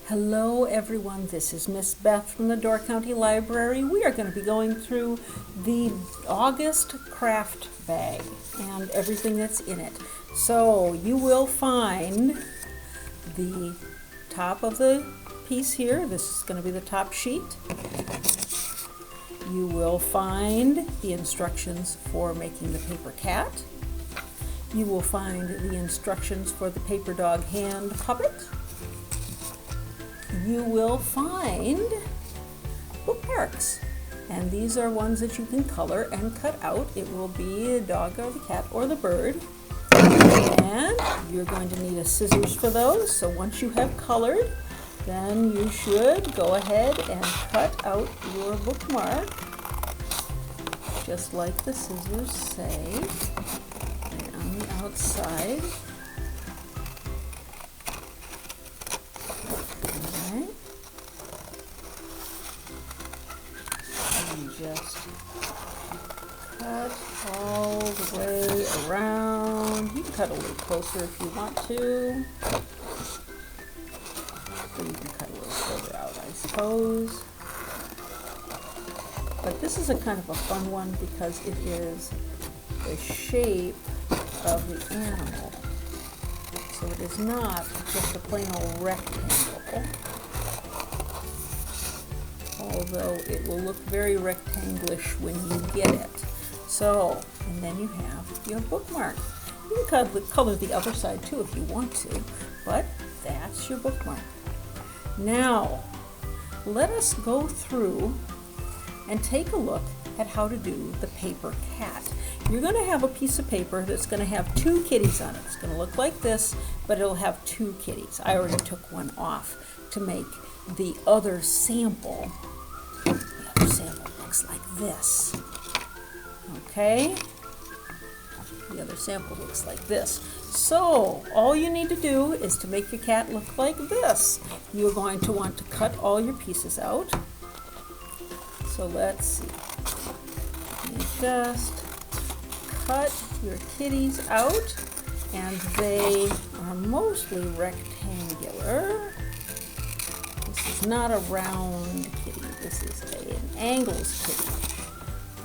Hello everyone, this is Miss Beth from the Door County Library. We are going to be going through the August craft bag and everything that's in it. So you will find the top of the piece here. This is going to be the top sheet. You will find the instructions for making the paper cat. You will find the instructions for the paper dog hand puppet. You will find bookmarks, and these are ones that you can color and cut out. It will be the dog or the cat or the bird, and you're going to need a scissors for those. So once you have colored, then you should go ahead and cut out your bookmark just like the scissors say, right on the outside. Just cut all the way around. You can cut a little closer if you want to. So you can cut a little further out, I suppose. But this is a kind of a fun one because it is the shape of the animal. So it is not just a plain old rectangle, although it will look very rectanglish when you get it. So, and then you have your bookmark. You can color the other side too if you want to, but that's your bookmark. Now, let us go through and take a look at how to do the paper cat. You're going to have a piece of paper that's going to have two kitties on it. It's going to look like this, but it'll have two kitties. I already took one off to make the other sample. The other sample looks like this. Okay? The other sample looks like this. So, all you need to do is to make your cat look like this. You're going to want to cut all your pieces out. So let's see. You just cut your kitties out, and they are mostly rectangular. This is not a round kitty. This is an angles kitty.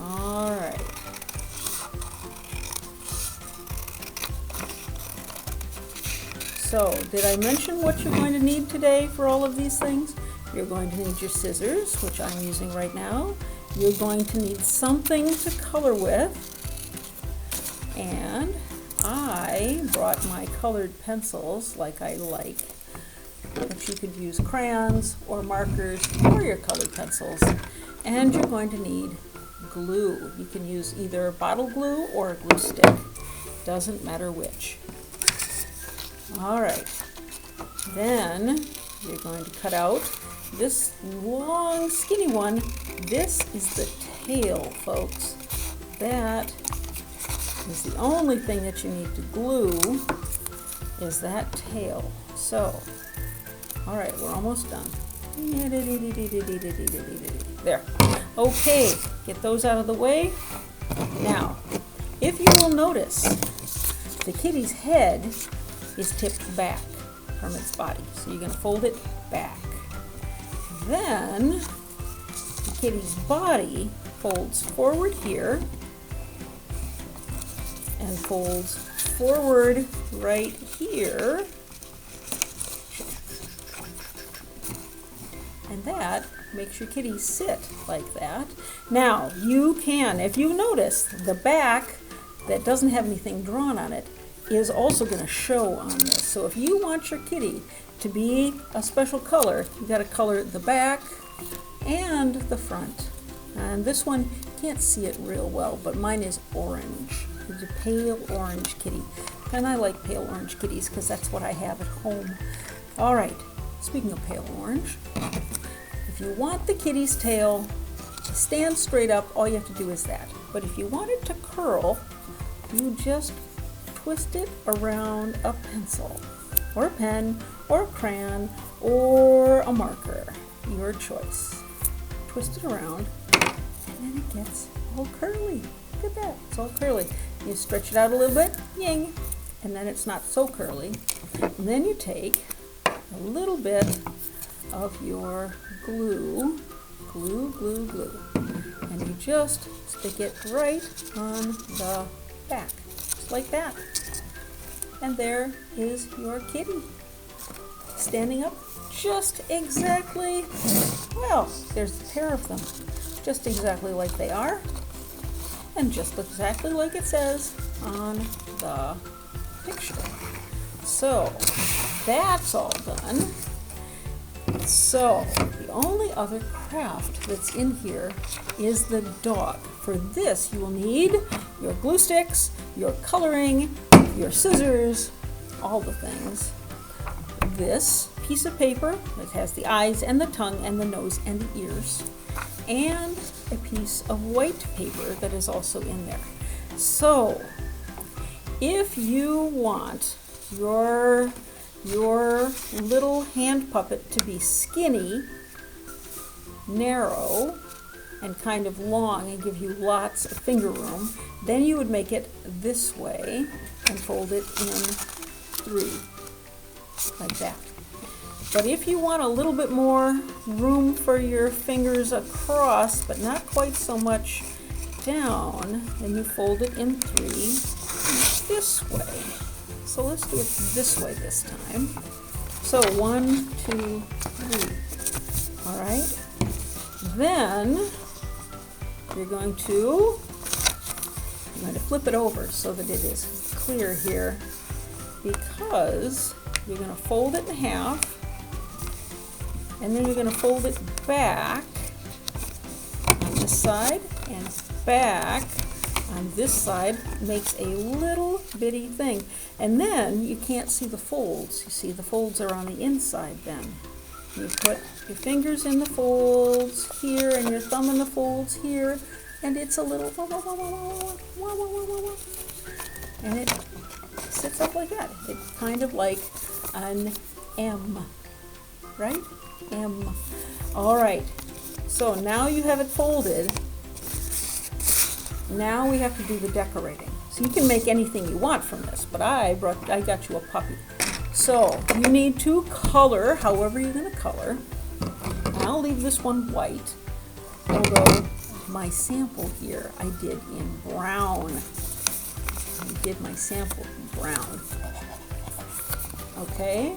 All right. So, did I mention what you're going to need today for all of these things? You're going to need your scissors, which I'm using right now. You're going to need something to color with. And I brought my colored pencils like I like. But you could use crayons or markers or your colored pencils. And you're going to need glue. You can use either bottle glue or a glue stick. Doesn't matter which. All right. Then you're going to cut out this long skinny one. This is the tail, folks. That is the only thing that you need to glue is that tail. So, all right, we're almost done. There. Okay, get those out of the way. Now, if you will notice, the kitty's head is tipped back from its body. So you're going to fold it back. Then the kitty's body folds forward here and folds forward right here. And that makes your kitty sit like that. Now, you can, if you notice, the back that doesn't have anything drawn on it is also going to show on this. So if you want your kitty to be a special color, you got to color the back and the front. And this one, you can't see it real well, but mine is orange. It's a pale orange kitty. And I like pale orange kitties because that's what I have at home. All right, speaking of pale orange, if you want the kitty's tail to stand straight up, all you have to do is that. But if you want it to curl, you just twist it around a pencil, or a pen, or a crayon, or a marker, your choice. Twist it around, and then it gets all curly. Look at that, it's all curly. You stretch it out a little bit, ying, and then it's not so curly. And then you take a little bit of your glue, glue, and you just stick it right on the back, just like that. And there is your kitty, standing up just exactly, well, there's a pair of them, just exactly like they are, and just exactly like it says on the picture. So that's all done. So the only other craft that's in here is the dog. For this you will need your glue sticks, your coloring, your scissors, all the things. This piece of paper that has the eyes and the tongue and the nose and the ears, and a piece of white paper that is also in there. So if you want your little hand puppet to be skinny, narrow, and kind of long and give you lots of finger room, then you would make it this way and fold it in three, like that. But if you want a little bit more room for your fingers across, but not quite so much down, then you fold it in three this way. So let's do it this way this time. So 1, 2, 3. All right. Then you're going to flip it over so that it is clear here, because you're going to fold it in half, and then you're going to fold it back on this side and back on this side. Makes a little bitty thing, and then you can't see the folds. You see the folds are on the inside. Then you put your fingers in the folds here and your thumb in the folds here, and it's a little and it sits up like that. It's kind of like an M, right? M. All right, so now you have it folded. Now we have to do the decorating. So you can make anything you want from this, but I got you a puppy. So you need to color however you're going to color. And I'll leave this one white, although my sample here I did in brown. I did my sample in brown. Okay?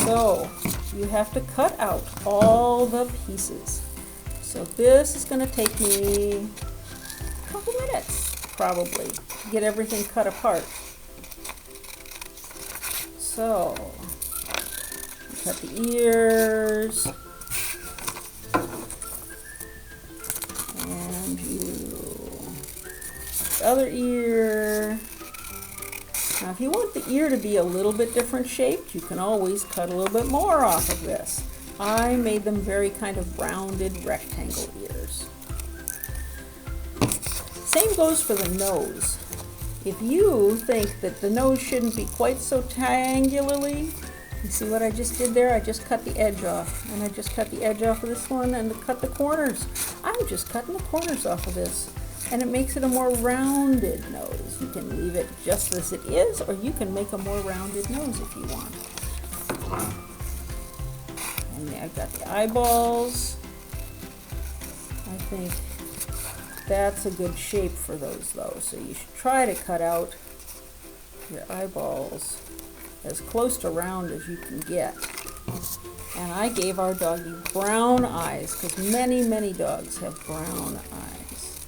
So you have to cut out all the pieces. So this is going to take me a couple minutes, probably, to get everything cut apart. So, cut the ears, and the other ear. Now if you want the ear to be a little bit different shaped, you can always cut a little bit more off of this. I made them very kind of rounded rectangle ears. Same goes for the nose. If you think that the nose shouldn't be quite so triangularly, you see what I just did there? I just cut the edge off, and I just cut the edge off of this one and cut the corners. I'm just cutting the corners off of this, and it makes it a more rounded nose. You can leave it just as it is, or you can make a more rounded nose if you want. And I've got the eyeballs. I think that's a good shape for those though. So you should try to cut out your eyeballs as close to round as you can get. And I gave our doggy brown eyes, because many, many dogs have brown eyes.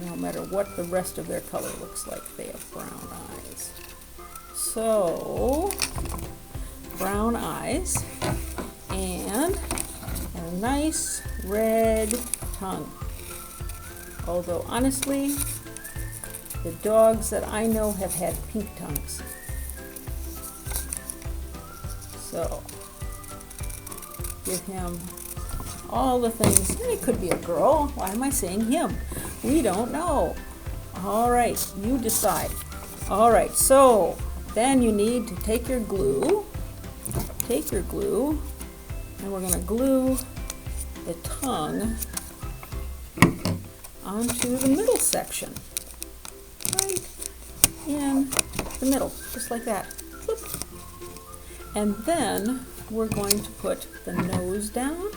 No matter what the rest of their color looks like, they have brown eyes. So brown eyes and a nice red tongue. Although honestly, the dogs that I know have had pink tongues. So give him all the things. It could be a girl. Why am I saying him? We don't know. All right, you decide. All right, so then you need to take your glue, and we're going to glue the tongue onto the middle section, right in the middle, just like that. Flip. And then we're going to put the nose down,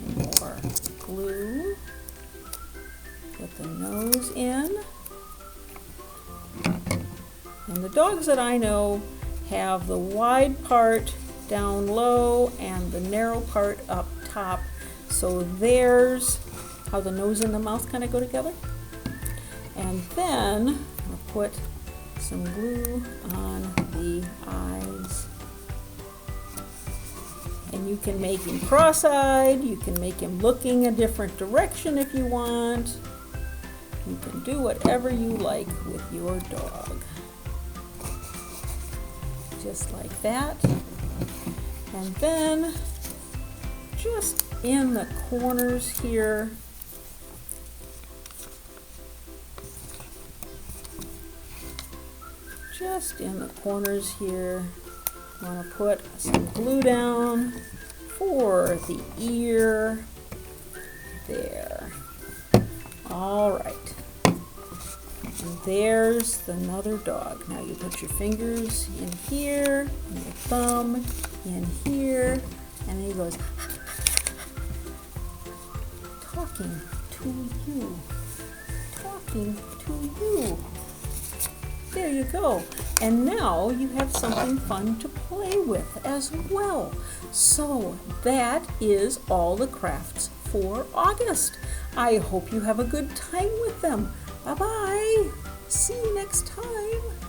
and more glue, put the nose in. And the dogs that I know have the wide part down low and the narrow part up top. So there's how the nose and the mouth kind of go together. And then I'll put some glue on the eyes. And you can make him cross-eyed, you can make him looking a different direction if you want. You can do whatever you like with your dog. Just like that. And then just in the corners here, I want to put some glue down for the ear there. All right. And there's another dog. Now you put your fingers in here, and your thumb in here, and then he goes talking to you. Talking to you. There you go. And now you have something fun to play with as well. So that is all the crafts for August. I hope you have a good time with them. Bye-bye. See you next time.